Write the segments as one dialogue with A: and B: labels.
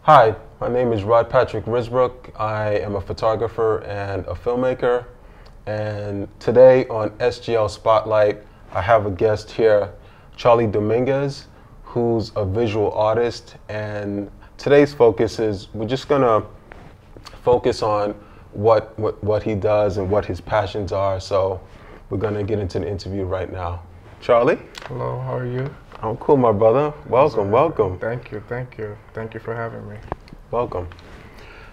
A: Hi, my name is ROD PATRICK RISBROOK. I am a photographer and a filmmaker. And today on SGL Spotlight, I have a guest here, Charly Dominguez, who's a visual artist. And today's focus is, we're just gonna focus on what he does and what his passions are. So we're gonna get into the interview right now. Charly?
B: Hello, how are you?
A: I'm cool, my brother. Welcome, welcome.
B: Thank you, thank you. Thank you for having me.
A: Welcome.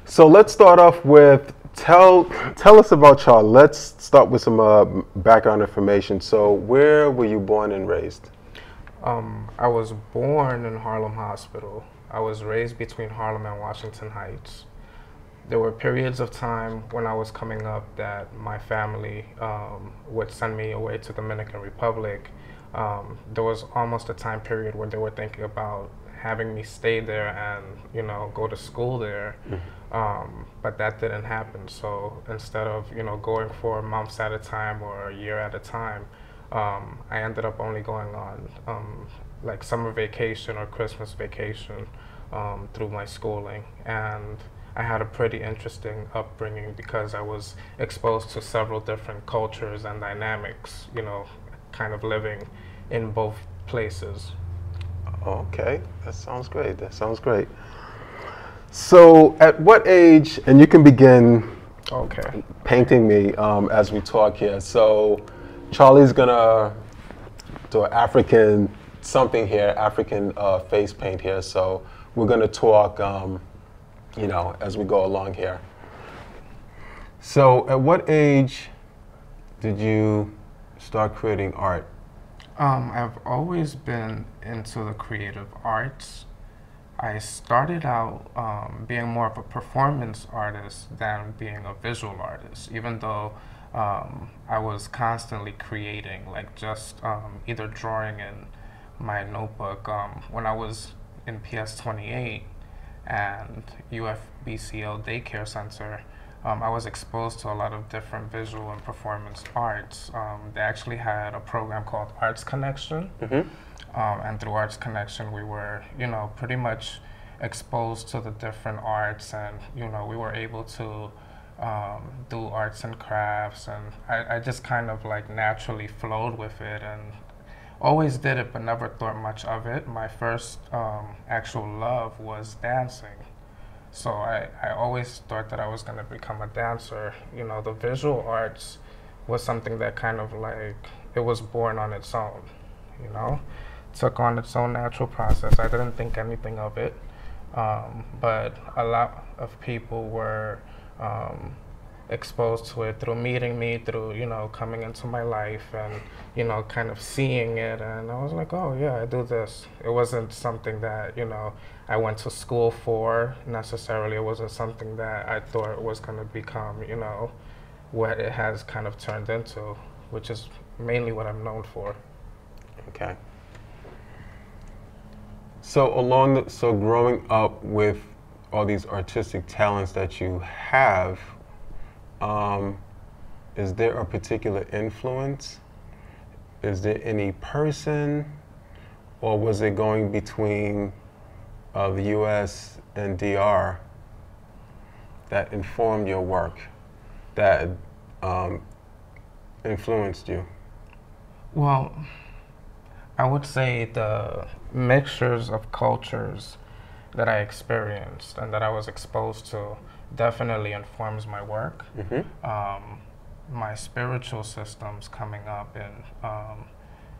A: So let's start off with, tell us about Charly. Let's start with some background information. So where were you born and raised?
B: I was born in Harlem Hospital. I was raised between Harlem and Washington Heights. There were periods of time when I was coming up that my family would send me away to Dominican Republic. There was almost a time period where they were thinking about having me stay there and, you know, go to school there. But that didn't happen. So instead of, you know, going for months at a time or a year at a time, I ended up only going on like summer vacation or Christmas vacation through my schooling. And I had a pretty interesting upbringing because I was exposed to several different cultures and dynamics, you know, kind of living in both places.
A: Okay, that sounds great. That sounds great. So at what age, and you can begin painting me as we talk here. So Charly's gonna do an African something here, African face paint here. So we're gonna talk, you know, as we go along here. So at what age did you start creating art?
B: I've always been into the creative arts. I started out being more of a performance artist than being a visual artist, even though I was constantly creating, like just either drawing in my notebook. When I was in PS28 and UFBCL Daycare Center, I was exposed to a lot of different visual and performance arts. They actually had a program called Arts Connection, and through Arts Connection we were, you know, pretty much exposed to the different arts, and, you know, we were able to do arts and crafts, and I just kind of like naturally flowed with it and always did it but never thought much of it. My first actual love was dancing. So I always thought that I was going to become a dancer. You know, the visual arts was something that kind of like, it was born on its own, you know? Took on its own natural process. I didn't think anything of it, but a lot of people were exposed to it through meeting me, through, you know, coming into my life and, you know, kind of seeing it, and I was like, oh yeah, I do this. It wasn't something that, you know, I went to school for necessarily. It wasn't something that I thought was going to become, you know, what it has kind of turned into, which is mainly what I'm known for.
A: Okay. So so growing up with all these artistic talents that you have, is there a particular influence? Is there any person, or was it going between the U.S. and DR that informed your work, that influenced you?
B: Well, I would say the mixtures of cultures that I experienced and that I was exposed to definitely informs my work. My spiritual systems coming up and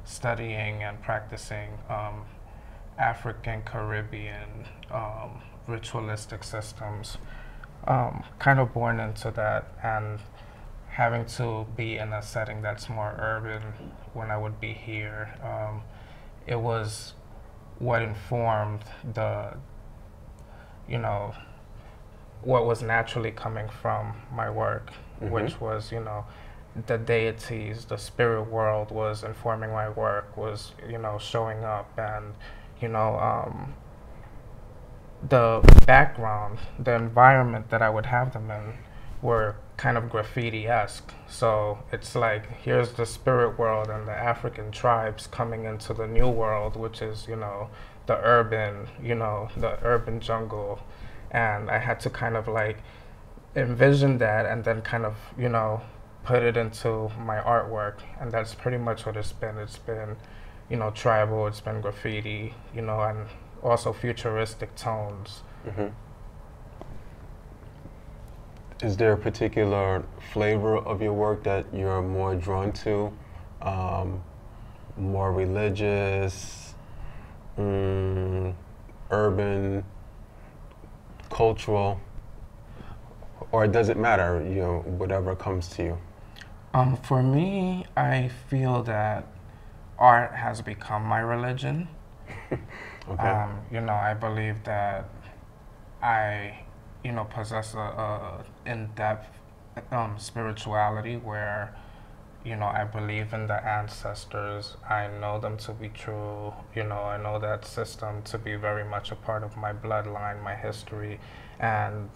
B: studying and practicing African, Caribbean, ritualistic systems, kind of born into that, and having to be in a setting that's more urban when I would be here, it was what informed the, you know, what was naturally coming from my work, which was, you know, the deities, the spirit world was informing my work, was, you know, showing up, and, you know, the background, the environment that I would have them in were kind of graffiti-esque. So it's like, here's the spirit world and the African tribes coming into the new world, which is, you know, the urban, the urban jungle. And I had to kind of like envision that and then kind of, put it into my artwork. And that's pretty much what it's been. It's been, tribal, it's been graffiti, and also futuristic tones.
A: Mm-hmm. Is there a particular flavor of your work that you're more drawn to? More religious, urban, cultural, or does it matter, whatever comes to you?
B: For me, I feel that art has become my religion.
A: Okay.
B: I believe that I, possess a in-depth spirituality where, I believe in the ancestors. I know them to be true. I know that system to be very much a part of my bloodline, my history, and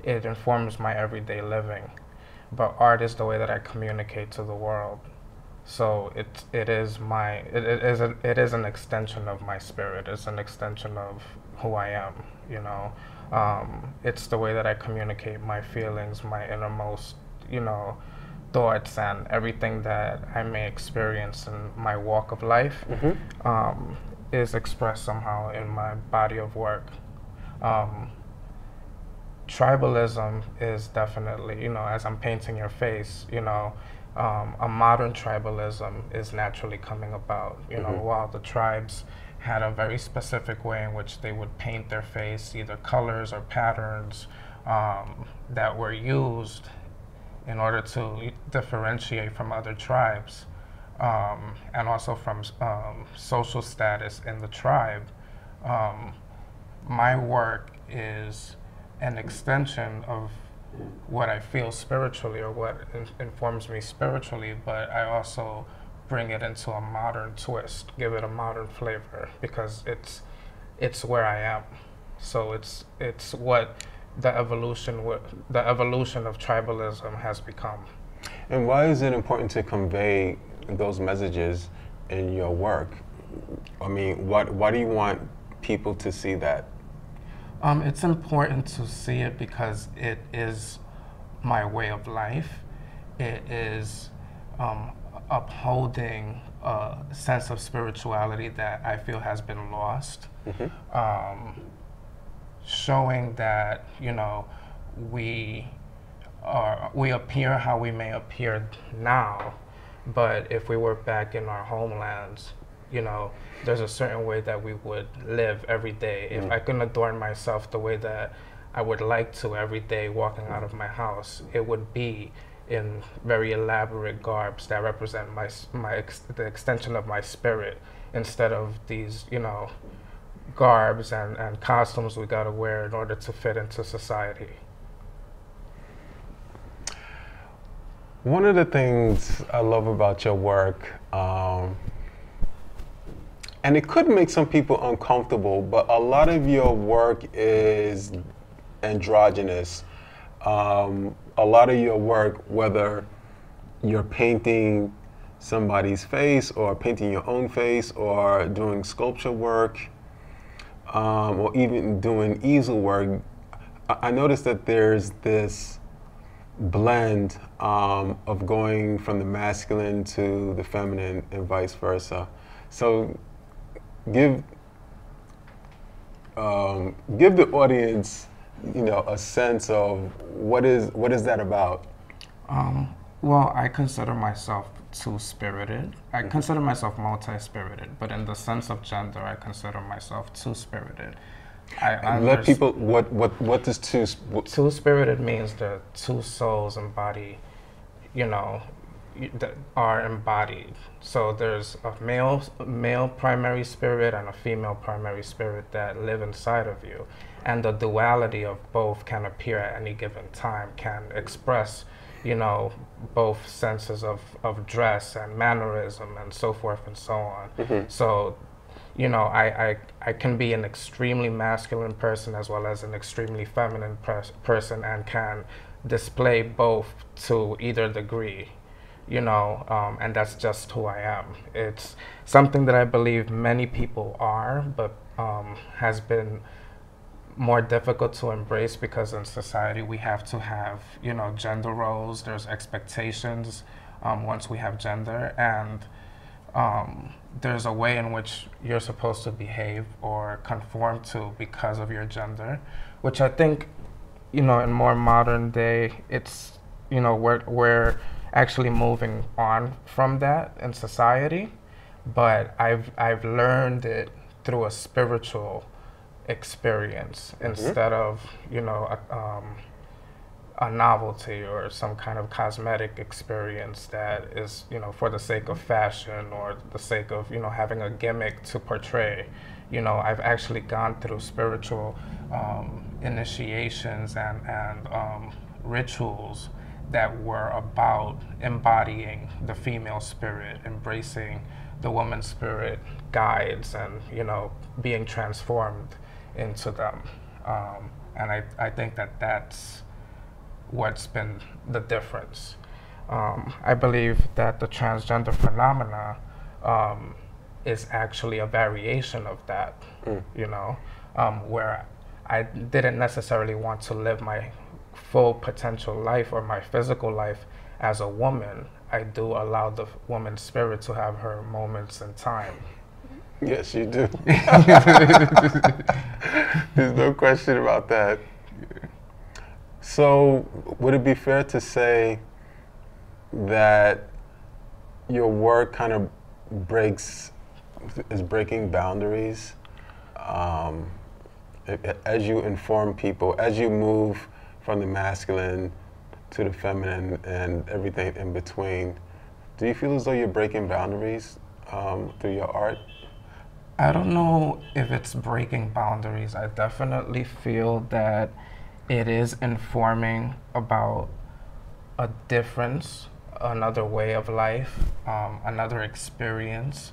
B: it informs my everyday living. But art is the way that I communicate to the world. So it is an extension of my spirit. It's an extension of who I am. It's the way that I communicate my feelings, my innermost, thoughts, and everything that I may experience in my walk of life.
A: Mm-hmm.
B: Is expressed somehow in my body of work. Tribalism is definitely, as I'm painting your face, a modern tribalism is naturally coming about.
A: Mm-hmm.
B: While the tribes had a very specific way in which they would paint their face, either colors or patterns that were used in order to differentiate from other tribes, and also from social status in the tribe. My work is an extension of what I feel spiritually, or what informs me spiritually, but I also bring it into a modern twist, give it a modern flavor, because it's where I am. So it's what the evolution of tribalism has become.
A: And why is it important to convey those messages in your work? I mean, why do you want people to see that?
B: It's important to see it because it is my way of life. It is upholding a sense of spirituality that I feel has been lost. Mm-hmm. Showing that, we appear how we may appear now, but if we were back in our homelands, there's a certain way that we would live every day. If I couldn't adorn myself the way that I would like to every day walking out of my house, it would be in very elaborate garbs that represent the extension of my spirit, instead of these, garbs and costumes we gotta wear in order to fit into society.
A: One of the things I love about your work, and it could make some people uncomfortable, but a lot of your work is androgynous. A lot of your work, whether you're painting somebody's face or painting your own face or doing sculpture work, or even doing easel work, I noticed that there's this blend of going from the masculine to the feminine and vice versa. So give the audience, a sense of what is that about?
B: Well, I consider myself two-spirited. I consider myself multi-spirited, but in the sense of gender, I consider myself two-spirited.
A: Let people, what does
B: two-spirited means the two souls embody, that are embodied. So there's a male primary spirit and a female primary spirit that live inside of you. And the duality of both can appear at any given time, can express, both senses of dress and mannerism and so forth and so on. Mm-hmm. So, I can be an extremely masculine person as well as an extremely feminine person, and can display both to either degree. and that's just who I am. It's something that I believe many people are, but has been more difficult to embrace because in society we have to have, gender roles, there's expectations once we have gender, and there's a way in which you're supposed to behave or conform to because of your gender, which I think, in more modern day, it's, we're actually moving on from that in society, but I've learned it through a spiritual experience instead of, a novelty or some kind of cosmetic experience that is, for the sake of fashion or the sake of, having a gimmick to portray. I've actually gone through spiritual initiations and rituals that were about embodying the female spirit, embracing the woman's spirit guides, and being transformed into them. And I think that that's what's been the difference. I believe that the transgender phenomena is actually a variation of that, where I didn't necessarily want to live my full potential life or my physical life as a woman. I do allow the woman's spirit to have her moments in time.
A: Yes, you do. There's no question about that. So, would it be fair to say that your work kind of is breaking boundaries as you inform people, as you move from the masculine to the feminine and everything in between? Do you feel as though you're breaking boundaries through your art?
B: I don't know if it's breaking boundaries. I definitely feel that it is informing about a difference, another way of life, another experience.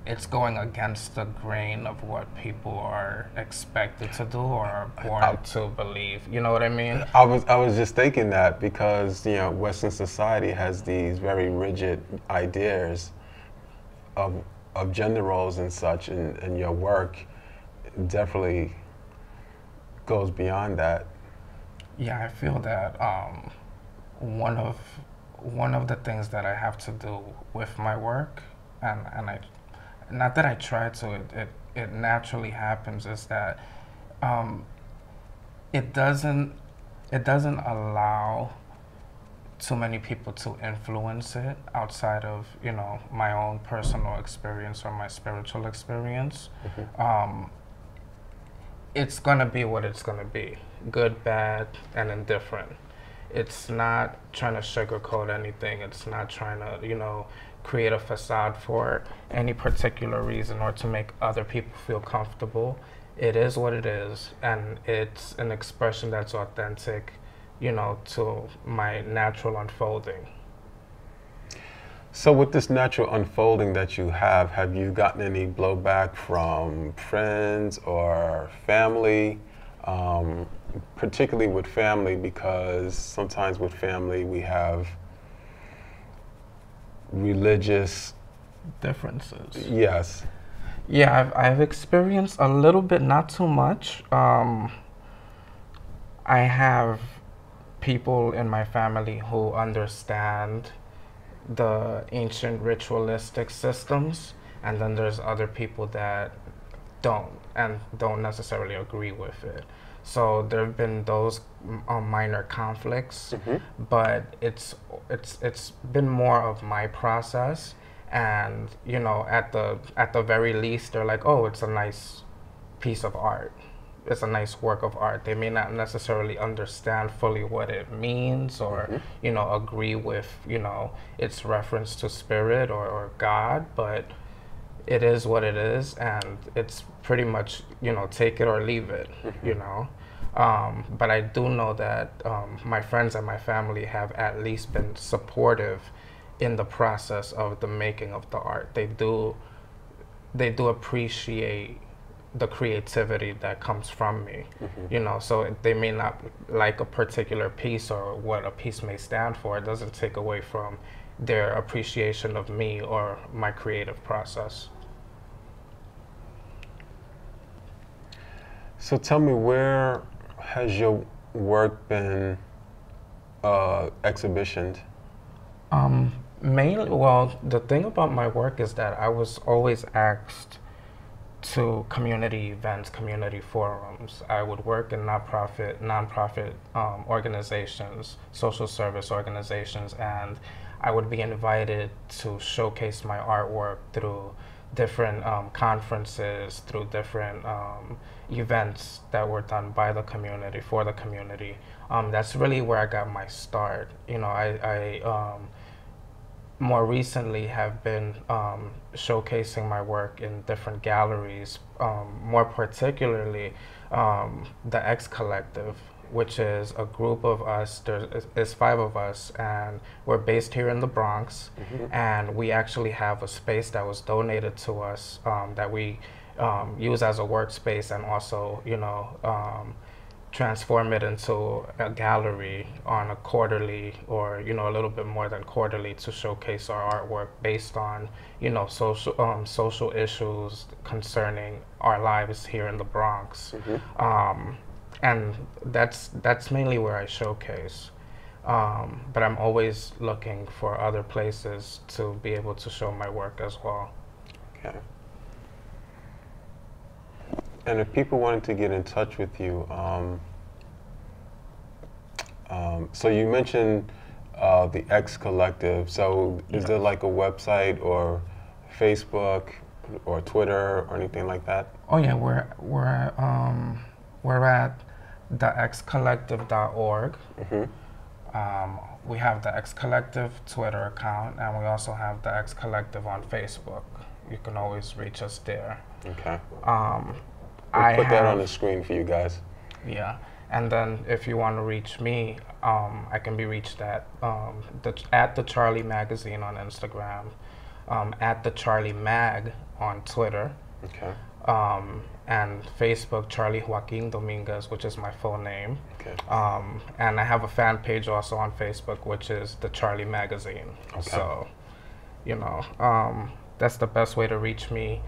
B: It's going against the grain of what people are expected to do or are born to believe. You know what I mean?
A: I was just thinking that because Western society has these very rigid ideas of gender roles and such, and your work definitely goes beyond that.
B: Yeah, I feel that one of the things that I have to do with my work, and I, not that I try to, it naturally happens, is that it doesn't allow too many people to influence it outside of my own personal experience or my spiritual experience. It's gonna be what it's gonna be, good, bad, and indifferent. It's not trying to sugarcoat anything. It's not trying to create a facade for any particular reason or to make other people feel comfortable. It is what it is, and it's an expression that's authentic, to my natural unfolding.
A: So with this natural unfolding that you have you gotten any blowback from friends or family? Particularly with family, because sometimes with family we have religious
B: differences.
A: Yes.
B: Yeah, I've experienced a little bit, not too much. I have people in my family who understand the ancient ritualistic systems, and then there's other people that don't necessarily agree with it. So there have been those minor conflicts, but it's been more of my process. And at the very least, they're like, oh, it's a nice piece of art. It's a nice work of art. They may not necessarily understand fully what it means or agree with its reference to spirit or God, but it is what it is, and it's pretty much take it or leave it. But I do know that my friends and my family have at least been supportive in the process of the making of the art. They do appreciate the creativity that comes from me, you know. So they may not like a particular piece or what a piece may stand for. It doesn't take away from their appreciation of me or my creative process.
A: So tell me, where has your work been exhibitioned?
B: Mainly, well, the thing about my work is that I was always asked to community events, community forums. I would work in nonprofit organizations, social service organizations, and I would be invited to showcase my artwork through different conferences, through different events that were done by the community, for the community. That's really where I got my start. You know, I more recently have been showcasing my work in different galleries, more particularly the X Collective, which is a group of us. There's 5 of us, and we're based here in the Bronx, and we actually have a space that was donated to us that we use as a workspace, and also, you know, transform it into a gallery on a quarterly, or, you know, a little bit more than quarterly, to showcase our artwork based on, you know, social issues concerning our lives here in the Bronx. And that's mainly where I showcase. But I'm always looking for other places to be able to show my work as well.
A: Okay. And if people wanted to get in touch with you, so you mentioned the X Collective. So is there like a website or Facebook or Twitter or anything like that?
B: Oh yeah, we're at thexcollective.org. We have the X Collective Twitter account, and we also have the X Collective on Facebook. You can always reach us there.
A: Okay. We'll put that on the screen for you guys.
B: Yeah, and then if you want to reach me, I can be reached at the Charly Magazine on Instagram, at the Charly Mag on Twitter.
A: Okay.
B: And Facebook, Charly Joaquin Dominguez, which is my full name.
A: Okay.
B: And I have a fan page also on Facebook, which is the Charly Magazine.
A: Okay.
B: So, you know, that's the best way to reach me.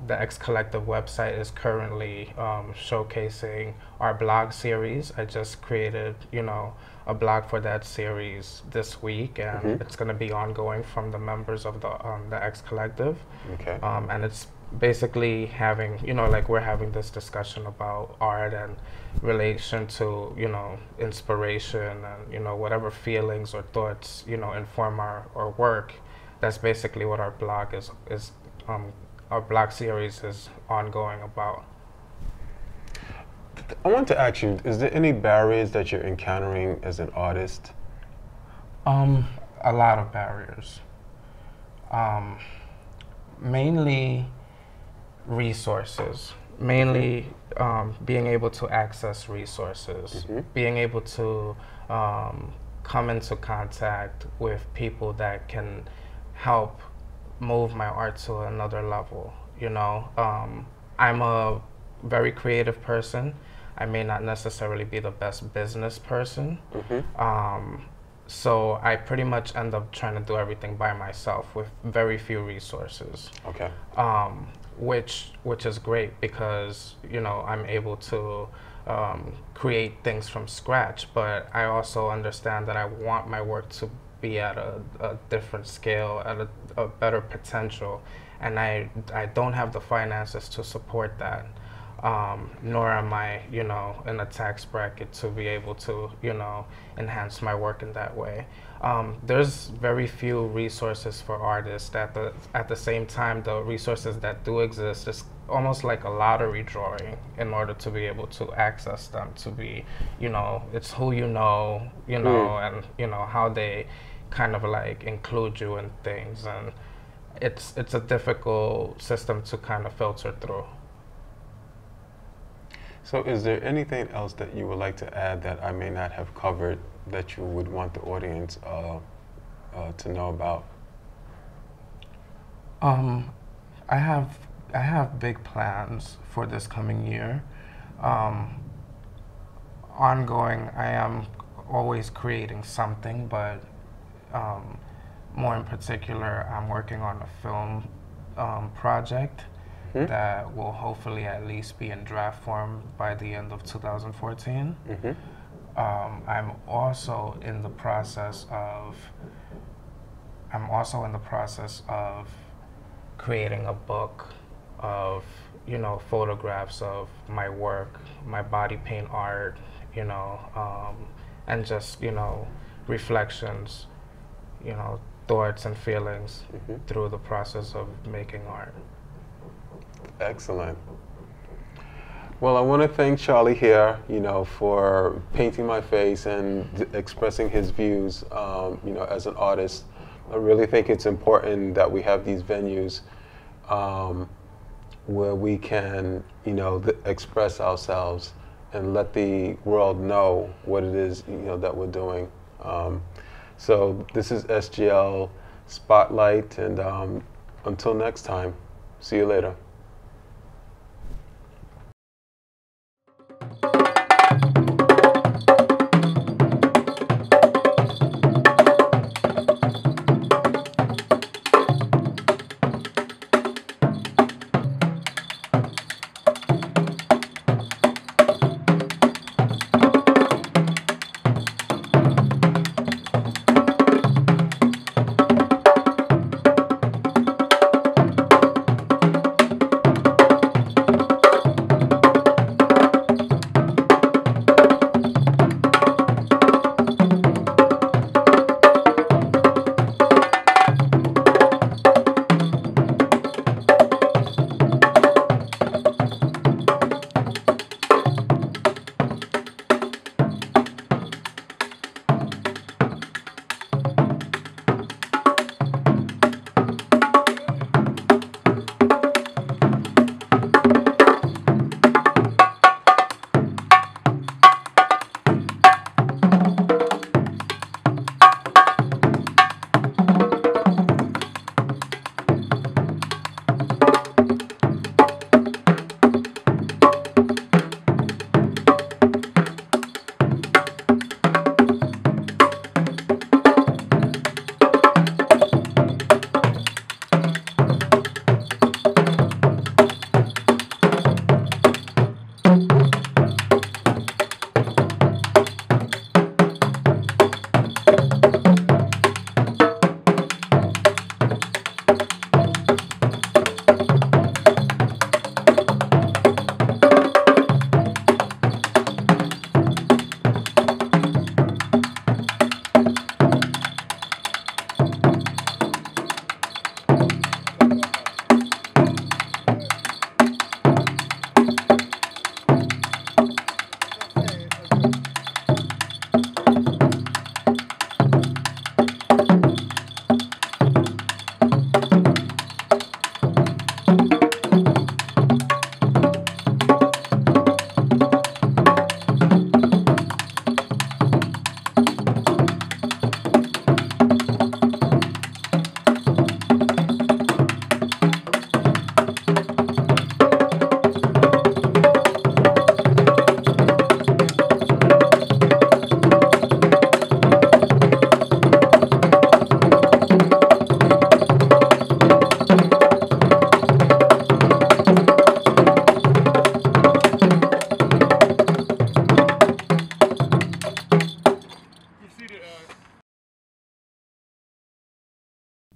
B: The X Collective website is currently showcasing our blog series. I just created, you know, a blog for that series this week, and it's going to be ongoing from the members of the X Collective.
A: Okay.
B: And it's basically having, you know, like we're having this discussion about art and relation to, you know, inspiration and, you know, whatever feelings or thoughts, you know, inform our work. That's basically what our blog is our blog series is ongoing about.
A: I want to ask you, is there any barriers that you're encountering as an artist?
B: A lot of barriers. Mainly resources. Mainly being able to access resources. Being able to come into contact with people that can help move my art to another level. You know, I'm a very creative person. I may not necessarily be the best business person. So I pretty much end up trying to do everything by myself with very few resources.
A: Okay.
B: Which is great because, you know, I'm able to create things from scratch, but I also understand that I want my work to be at a different scale, at a better potential, and I don't have the finances to support that, nor am I, you know, in a tax bracket to be able to, you know, enhance my work in that way. There's very few resources for artists. At the same time, the resources that do exist is almost like a lottery drawing in order to be able to access them, to be, you know, it's who you know, and, you know, how they kind of like include you in things, and it's a difficult system to kind of filter through.
A: So is there anything else that you would like to add that I may not have covered that you would want the audience to know about?
B: I have have big plans for this coming year. Ongoing, I am always creating something, but more in particular, I'm working on a film project that will hopefully at least be in draft form by the end of 2014. I'm also in the process of creating a book of, you know, photographs of my work, my body paint art, you know, and just, you know, reflections, you know, thoughts and feelings through the process of making art.
A: Excellent. Well, I want to thank Charly here, you know, for painting my face and expressing his views, you know, as an artist. I really think it's important that we have these venues where we can, you know, express ourselves and let the world know what it is, you know, that we're doing. So this is SGL Spotlight, and until next time, see you later.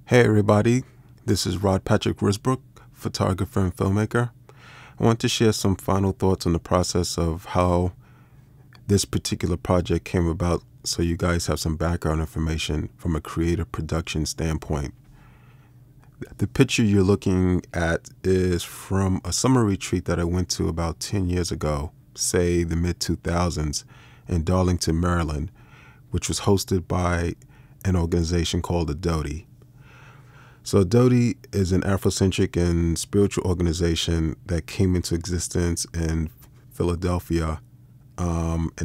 A: Hey everybody, this is ROD PATRICK RISBROOK, photographer and filmmaker. I want to share some final thoughts on the process of how this particular project came about, so you guys have some background information from a creative production standpoint. The picture you're looking at is from a summer retreat that I went to about 10 years ago, say the mid-2000s, in Darlington, Maryland, which was hosted by an organization called ROD. So ROD is an Afrocentric and spiritual organization that came into existence in Philadelphia in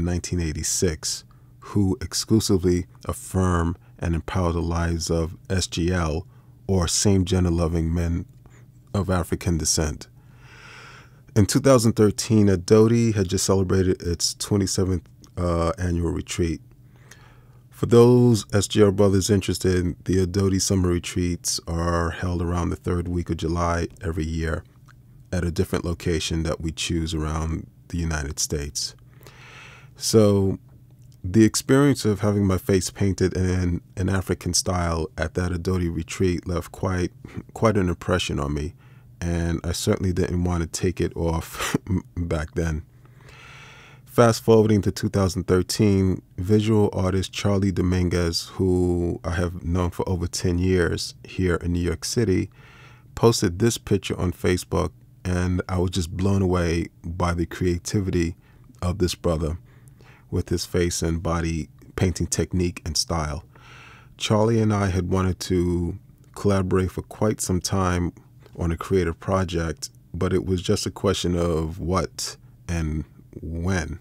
A: 1986, who exclusively affirm and empower the lives of SGL, or same-gender loving men of African descent. In 2013, Adodi had just celebrated its 27th annual retreat. For those SGL brothers interested, the Adodi summer retreats are held around the third week of July every year at a different location that we choose around the United States. So the experience of having my face painted in an African style at that Adodi retreat left quite an impression on me, and I certainly didn't want to take it off back then. Fast forwarding to 2013, visual artist Charly Dominguez, who I have known for over 10 years here in New York City, posted this picture on Facebook, and I was just blown away by the creativity of this brother with his face and body painting technique and style. Charly and I had wanted to collaborate for quite some time on a creative project, but it was just a question of what and when.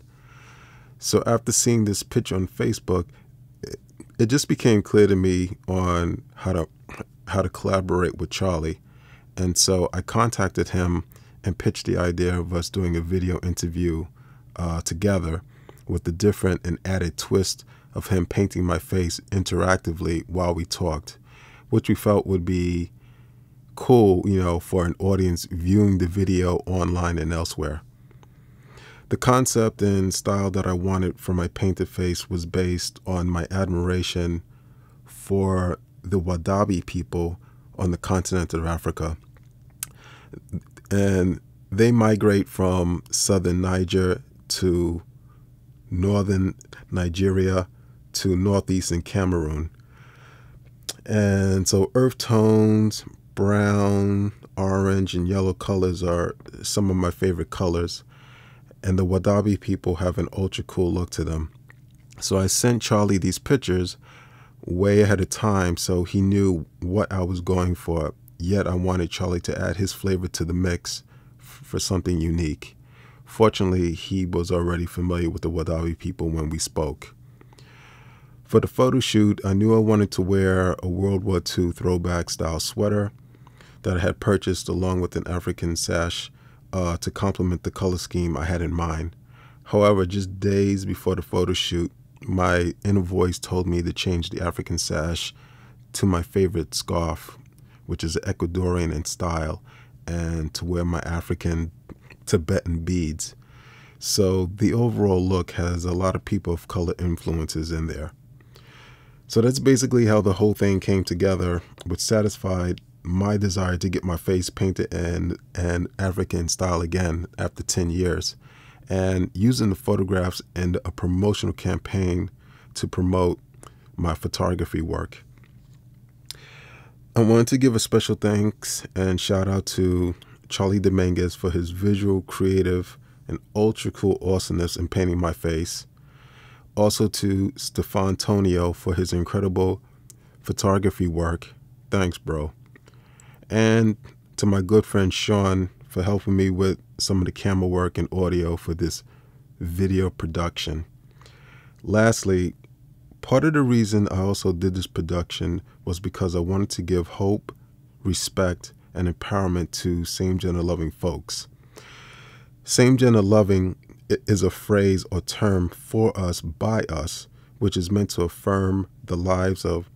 A: So after seeing this picture on Facebook, it just became clear to me on how to collaborate with Charly. And so I contacted him and pitched the idea of us doing a video interview together, with the different and added twist of him painting my face interactively while we talked, which we felt would be cool, for an audience viewing the video online and elsewhere. The concept and style that I wanted for my painted face was based on my admiration for the Wadabi people on the continent of Africa. And they migrate from southern Niger to northern Nigeria to northeastern Cameroon. And so earth tones, brown, orange, and yellow colors are some of my favorite colors. And the Wadabi people have an ultra cool look to them. So I sent Charly these pictures way ahead of time so he knew what I was going for. Yet I wanted Charly to add his flavor to the mix for something unique. Fortunately, he was already familiar with the Wadabi people when we spoke. For the photo shoot, I knew I wanted to wear a World War II throwback style sweater that I had purchased along with an African sash to complement the color scheme I had in mind. However, just days before the photo shoot, my inner voice told me to change the African sash to my favorite scarf, which is Ecuadorian in style, and to wear my African Tibetan beads. So the overall look has a lot of people of color influences in there. So that's basically how the whole thing came together, which satisfied my desire to get my face painted in an African style again after 10 years, and using the photographs in a promotional campaign to promote my photography work. I wanted to give a special thanks and shout out to Charly Dominguez for his visual, creative, and ultra cool awesomeness in painting my face. Also to Stefan Tonio for his incredible photography work. Thanks, bro. And to my good friend Sean for helping me with some of the camera work and audio for this video production. Lastly, part of the reason I also did this production was because I wanted to give hope, respect, and empowerment to same-gender loving folks. Same-gender loving is a phrase or term for us, by us, which is meant to affirm the lives of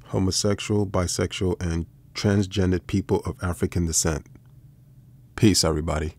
A: homosexual, bisexual, and transgendered people of African descent. Peace, everybody.